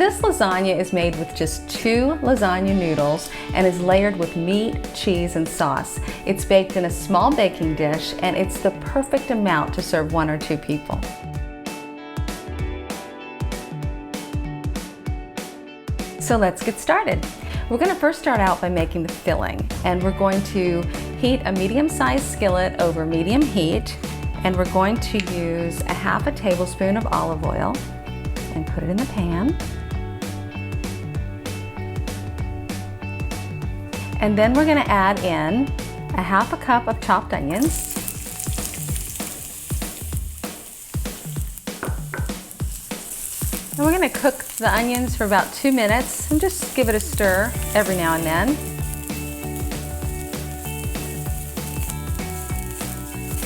This lasagna is made with just 2 lasagna noodles and is layered with meat, cheese, and sauce. It's baked in a small baking dish and it's the perfect amount to serve 1 or 2 people. So let's get started. We're going to first start out by making the filling, and we're going to heat a medium-sized skillet over medium heat, and we're going to use a half a tablespoon of olive oil and put it in the pan. And then we're going to add in a half a cup of chopped onions. And we're going to cook the onions for about 2 minutes and just give it a stir every now and then.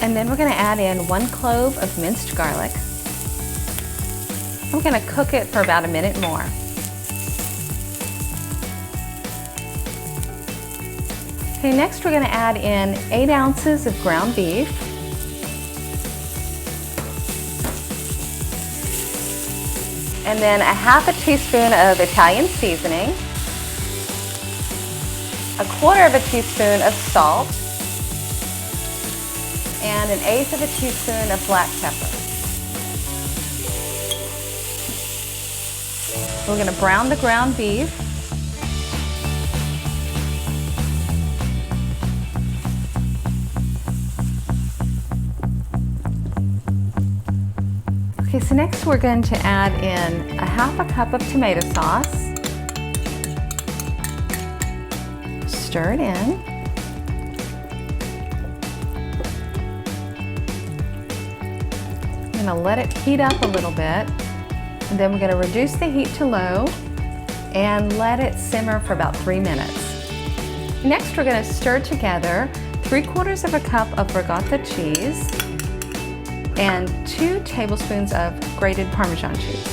And then we're going to add in 1 clove of minced garlic. I'm going to cook it for about a minute more. Okay, next we're going to add in 8 ounces of ground beef. And then a half a teaspoon of Italian seasoning, 1/4 of a teaspoon of salt, and 1/8 of a teaspoon of black pepper. We're going to brown the ground beef. Okay, so next we're going to add in a half a cup of tomato sauce. Stir it in. I'm going to let it heat up a little bit, and then we're going to reduce the heat to low and let it simmer for about 3 minutes. Next we're going to stir together 3/4 of a cup of ricotta cheese and 2 tablespoons of grated Parmesan cheese.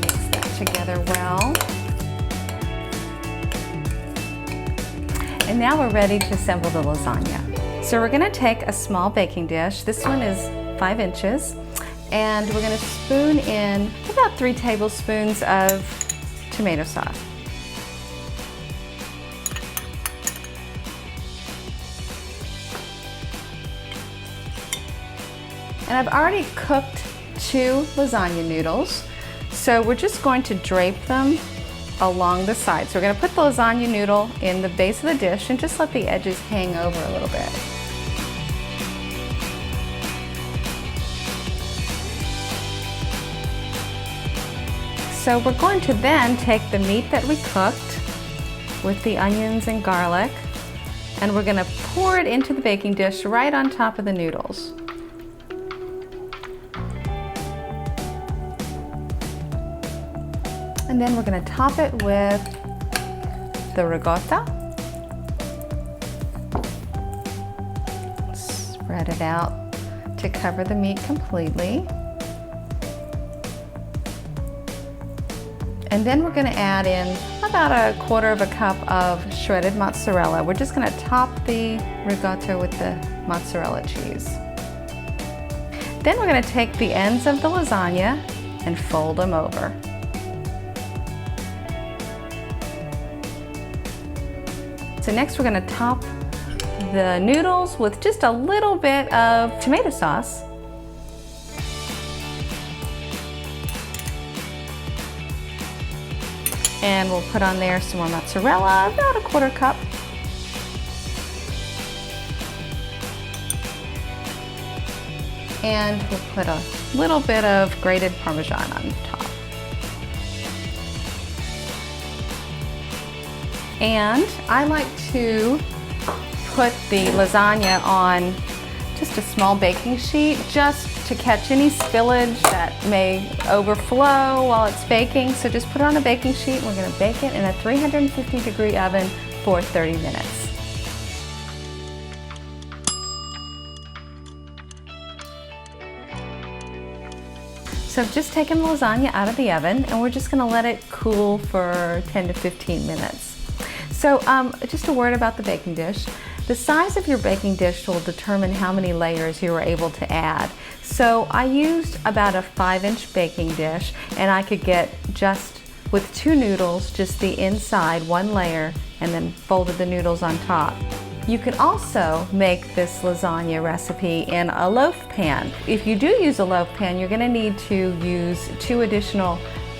Mix that together well. And now we're ready to assemble the lasagna. So we're going to take a small baking dish. This one is 5 inches. And we're going to spoon in about 3 tablespoons of tomato sauce. And I've already cooked 2 lasagna noodles, so we're just going to drape them along the side. So we're going to put the lasagna noodle in the base of the dish and just let the edges hang over a little bit. So we're going to then take the meat that we cooked with the onions and garlic, and we're going to pour it into the baking dish right on top of the noodles. And then we're going to top it with the ricotta. Spread it out to cover the meat completely. And then we're going to add in about 1/4 of a cup of shredded mozzarella. We're just going to top the ricotta with the mozzarella cheese. Then we're going to take the ends of the lasagna and fold them over. So next we're going to top the noodles with just a little bit of tomato sauce. And we'll put on there some more mozzarella, about 1/4 cup. And we'll put a little bit of grated Parmesan on top. And I like to put the lasagna on just a small baking sheet just to catch any spillage that may overflow while it's baking. So just put it on a baking sheet. We're going to bake it in a 350-degree oven for 30 minutes. So I've just taken the lasagna out of the oven, and we're just going to let it cool for 10 to 15 minutes. So just a word about the baking dish. The size of your baking dish will determine how many layers you are able to add. So I used about a 5-inch baking dish, and I could get just with 2 noodles, just the inside, 1 layer, and then folded the noodles on top. You can also make this lasagna recipe in a loaf pan. If you do use a loaf pan, you're going to need to use 2 additional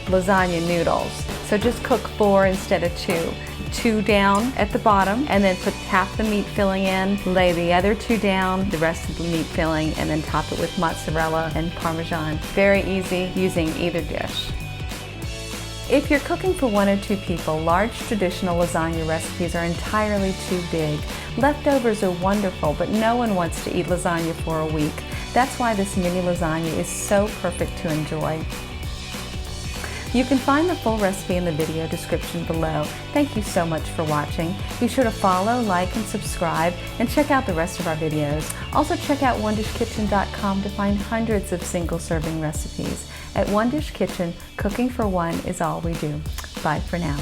lasagna noodles. So just cook 4 instead of 2. 2 down at the bottom, and then put half the meat filling in, lay the other 2 down, the rest of the meat filling, and then top it with mozzarella and Parmesan. Very easy using either dish. If you're cooking for 1 or 2 people, large traditional lasagna recipes are entirely too big. Leftovers are wonderful, but no one wants to eat lasagna for a week. That's why this mini lasagna is so perfect to enjoy. You can find the full recipe in the video description below. Thank you so much for watching. Be sure to follow, like, and subscribe, and check out the rest of our videos. Also check out onedishkitchen.com to find hundreds of single-serving recipes. At One Dish Kitchen, cooking for 1 is all we do. Bye for now.